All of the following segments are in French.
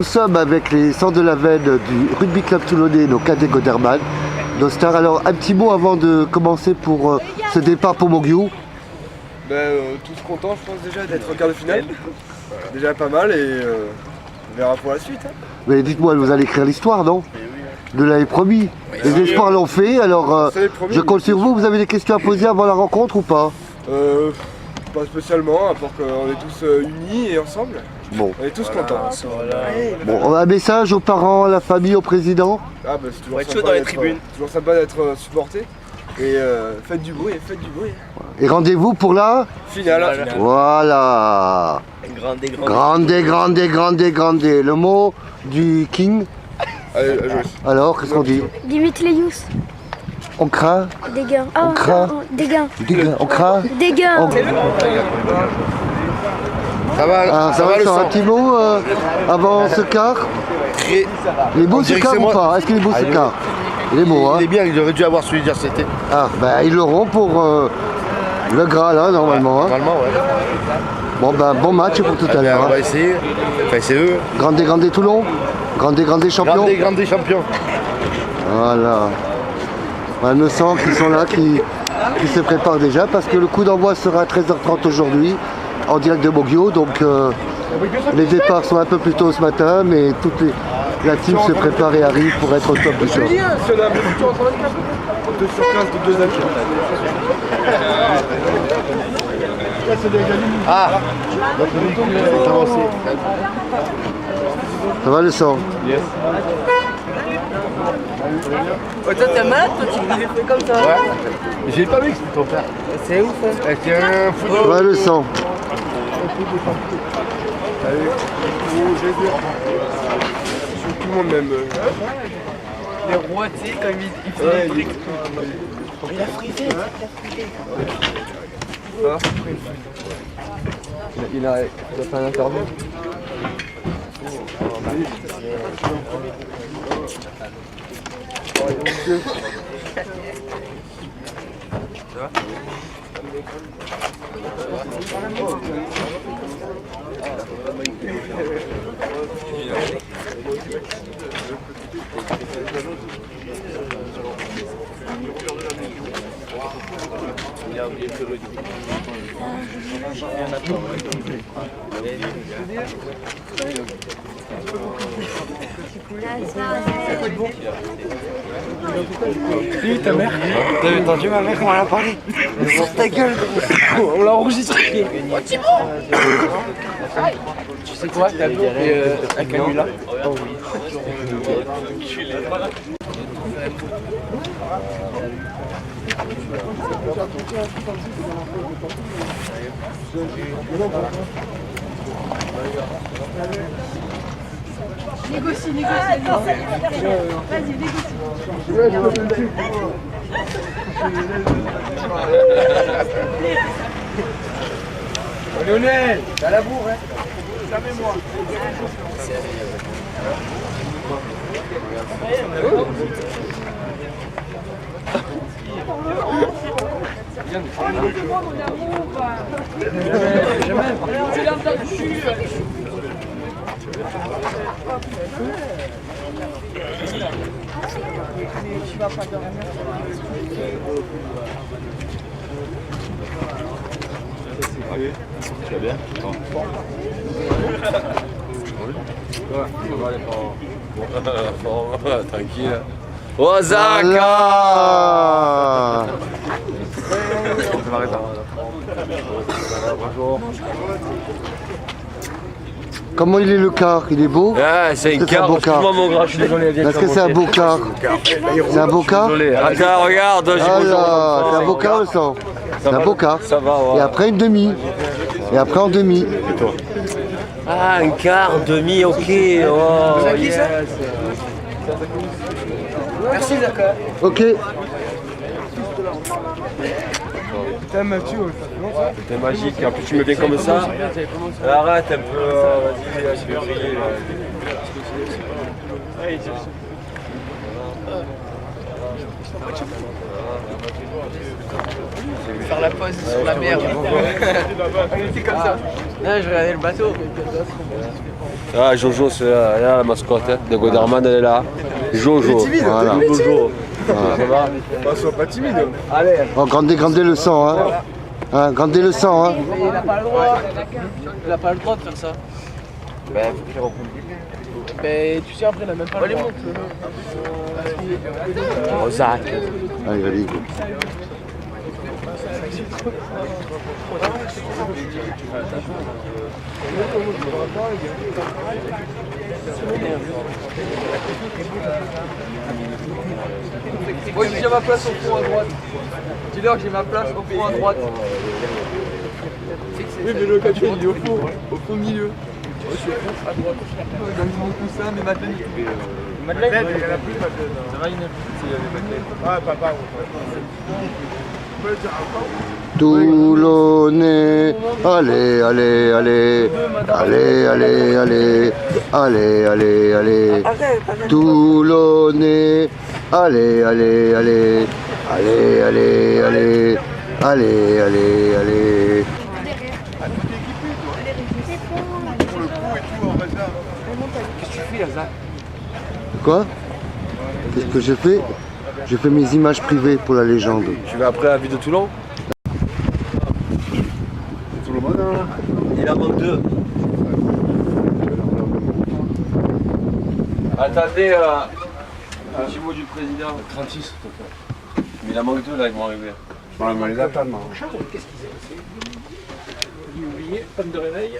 Nous sommes avec les centres de la veine du rugby club toulonnais, nos cadets Goderman, nos stars. Alors un petit mot avant de commencer pour ce départ pour Mogiou. Tous contents, je pense déjà d'être en quart de finale. Déjà pas mal et on verra pour la suite. Hein. Mais dites-moi, vous allez écrire l'histoire, non? De l'avez promis. Les espoirs l'ont fait, alors je compte sur vous. Vous avez des questions à poser avant la rencontre ou pas? Pas spécialement, à part qu'on est tous unis et ensemble. Bon. On est tous contents. Bon, un message aux parents, à la famille, au président? Ah bah c'est toujours chaud dans les tribunes. Toujours sympa d'être supporté. Et faites du bruit, faites du bruit. Et rendez-vous pour la Finale. Voilà. Grande. Le mot du King. Allez, Alors, qu'est-ce qu'on dit? Limite les youths. On craint. Des gains. On craint. Des gains. On craint. Des gains. Ça va, Ça va, un petit mot avant ce quart? Les beaux se quart ou pas? Est-ce que les beaux se quart? Il est beau, hein? Il est bien, il aurait dû avoir celui d'hier, c'était. Ah, ben ils l'auront pour le gras là, normalement. Hein. Normalement, ouais. Bon, ben bon match pour tout à l'heure. On va essayer. Enfin, c'est eux. Grande Toulon. Grande champion. Grande champion. Voilà. On me sent qu'ils sont là, qui se préparent déjà parce que le coup d'envoi sera à 13h30 aujourd'hui en direct de Mogiou. Donc les départs sont un peu plus tôt ce matin, mais la team se prépare et arrive pour être au top du show. 2 sur 15 de 2 actions. Ah, notre véhicule est avancé. Ça va le sang? Yes. Oh, toi t'es malade, toi tu les fais comme ça. Ouais. J'ai pas vu que c'était ton père. C'est ouf, hein. C'est un football. Ça va le sang? Tout le monde même. Les rois, tu sais, quand il fait des trucs. Il a frisé, Il a fait un interview. Salut ta mère. T'avais entendu ma mère comment elle a parlé? Sors ta gueule. On l'a enregistré. Oh Thibaut. Tu sais quoi? Tableau et un canular. Oh oui. Négocie. Vas-y, négocie. Lionel, t'as la bourre, hein? Jamais moi. Tu l'as entendu. Tu vas pas dormir. Tu vas bien? Tranquille. Voilà. Comment il est le quart? Il est beau? Ah, c'est un quart. Excuse-moi mon gras, je suis désolé. Est-ce que c'est un beau quart? C'est un beau quart? Attends, regarde. Ah, c'est un beau quart le sang? C'est un beau quart. Ça va, ouais. Et après une demi. Et après en demi. Ah, un quart, demi, ok. Oh, yes. Merci Zaka. Ok. Putain Mathieu, C'était magique, en plus tu me viens comme ça. Arrête un peu, vas-y, je vais briller. Faire la pause sur la mer. C'est comme ça. Non, je regardais le bateau. Ah, Jojo, c'est là, la mascotte de Goderman, elle est là. Jojo. Voilà. Jojo. Ça va? Bah, sois pas timide. Allez. Oh, grandez le sang, hein. Hein, grandez le sang, hein. Mais il n'a pas le droit. Il n'a pas le droit de faire ça. Ben, faut qu'il reprenne. Mais tu sais, après, il n'a même pas le droit. Oh, Zach. Allez, allez, go. Moi, j'ai ma place au fond à droite. Dis-leur que j'ai ma place au fond à droite. Oui, mais le capitaine, il est au fond milieu. Moi, je suis au fond à droite. Donne mon coussin, mais Madeleine, il est Madeleine, il y en a plus, Madeleine. Ça va, il y en a plus. S'il y avait Madeleine. Ah, papa, Toulonnais, allez, allez, allez, allez, allez, allez, allez, allez, allez, Toulonnais, allez, allez, allez, allez, allez, allez, allez, allez, allez. Qu'est-ce que tu fais là, Zach? Quoi? Qu'est-ce que j'ai fait? J'ai fait mes images privées pour la légende. Tu vas après la ville de Toulon? Tout le monde, hein. Il en manque 2. Attendez, un petit mot du président. 36, mais il en manque 2 là, ils vont arriver. On va les attendre. Qu'est-ce qui s'est passé? Il a oublié, panne de réveil.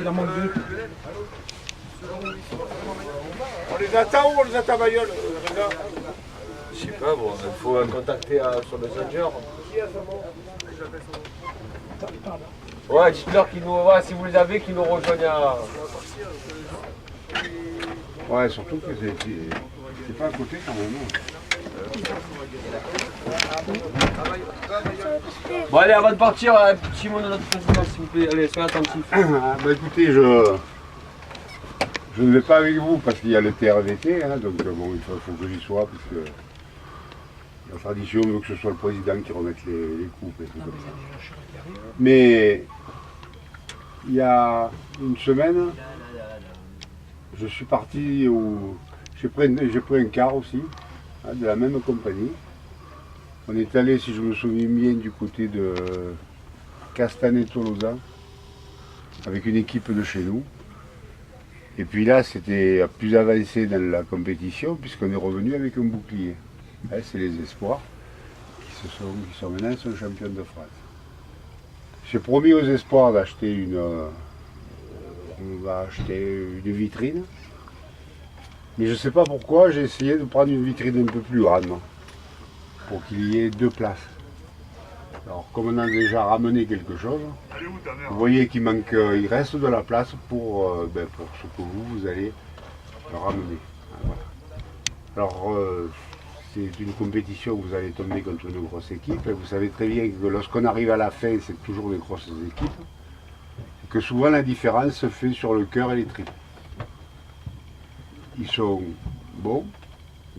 Il en manque 2. On les attend ou on les attend Bayeul, Je sais pas, bon, il faut contacter sur Messenger. Ouais, dites-leur qu'ils nous. Ouais, si vous les avez, qu'ils nous rejoignent à. Ouais, surtout que c'est pas à côté quand même. Bon, allez, avant de partir, un petit mot de notre président, s'il vous plaît. Allez, soyez attentifs. Bah écoutez, je ne vais pas avec vous parce qu'il y a le TRVT, hein, donc bon, il faut que j'y sois parce que la tradition veut que ce soit le président qui remette les coupes et tout comme ça. Mais il y a une semaine, je suis parti j'ai pris un car aussi, hein, de la même compagnie. On est allé, si je me souviens bien, du côté de Castanet-Tolosa avec une équipe de chez nous. Et puis là, c'était plus avancé dans la compétition puisqu'on est revenu avec un bouclier. Hein, c'est les espoirs qui sont maintenant champions de France. J'ai promis aux espoirs d'acheter on va acheter une vitrine. Mais je ne sais pas pourquoi, j'ai essayé de prendre une vitrine un peu plus grande pour qu'il y ait 2 places. Alors comme on a déjà ramené quelque chose, vous voyez qu'il manque, il reste de la place pour ce que vous allez ramener. Voilà. Alors c'est une compétition où vous allez tomber contre une grosse équipe et vous savez très bien que lorsqu'on arrive à la fin, c'est toujours des grosses équipes. Et que souvent la différence se fait sur le cœur et les tripes. Ils sont bons,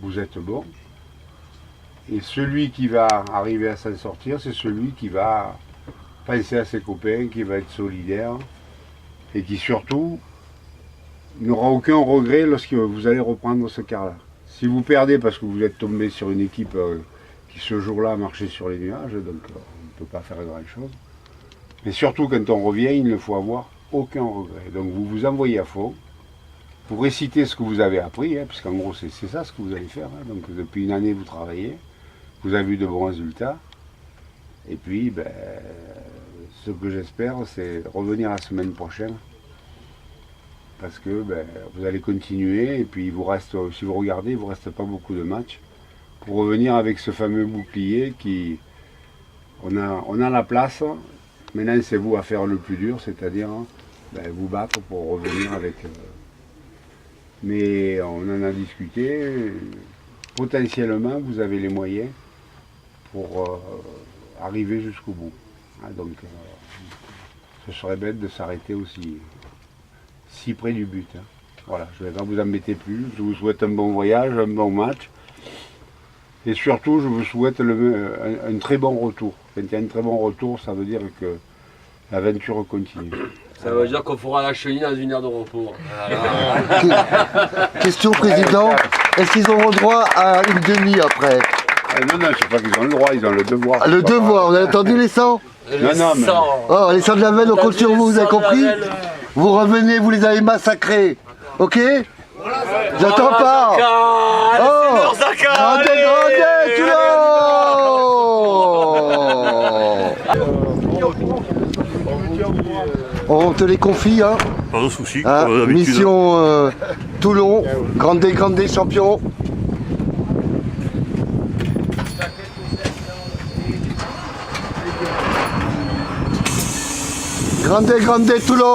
vous êtes bons. Et celui qui va arriver à s'en sortir, c'est celui qui va penser à ses copains, qui va être solidaire et qui surtout n'aura aucun regret lorsque vous allez reprendre ce quart-là. Si vous perdez parce que vous êtes tombé sur une équipe qui ce jour-là marchait sur les nuages, donc on ne peut pas faire grand-chose. Mais surtout quand on revient, il ne faut avoir aucun regret. Donc vous vous envoyez à fond, vous récitez ce que vous avez appris, hein, parce qu'en gros c'est ça ce que vous allez faire. Hein. Donc depuis une année vous travaillez. Vous avez eu de bons résultats. Et puis, ce que j'espère, c'est revenir la semaine prochaine. Parce que vous allez continuer. Et puis, il vous reste, si vous regardez, il ne vous reste pas beaucoup de matchs. Pour revenir avec ce fameux bouclier qui... On a la place. Maintenant, c'est vous à faire le plus dur, c'est-à-dire vous battre pour revenir avec... Mais on en a discuté. Potentiellement, vous avez les moyens pour arriver jusqu'au bout. Hein, donc, ce serait bête de s'arrêter aussi si près du but. Hein. Voilà, je ne vais pas vous embêter plus. Je vous souhaite un bon voyage, un bon match. Et surtout, je vous souhaite un très bon retour. Quand il y a un très bon retour, ça veut dire que l'aventure continue. Ça veut dire qu'on fera la chenille dans une aire de repos. Question président, est-ce qu'ils auront droit à une demi après? Non, non, je sais pas qu'ils ont le droit, ils ont le devoir. Le devoir, vous avez entendu les 100? Non, mais... Oh, les 100 de la veine, on compte sur vous, vous avez compris? Vous revenez, vous les avez massacrés. Ok? J'entends pas. Oh, Grande, on te les confie, hein? Pas de soucis, Hein, comme d'habitude. mission Toulon, grande champion. Grande Toulon.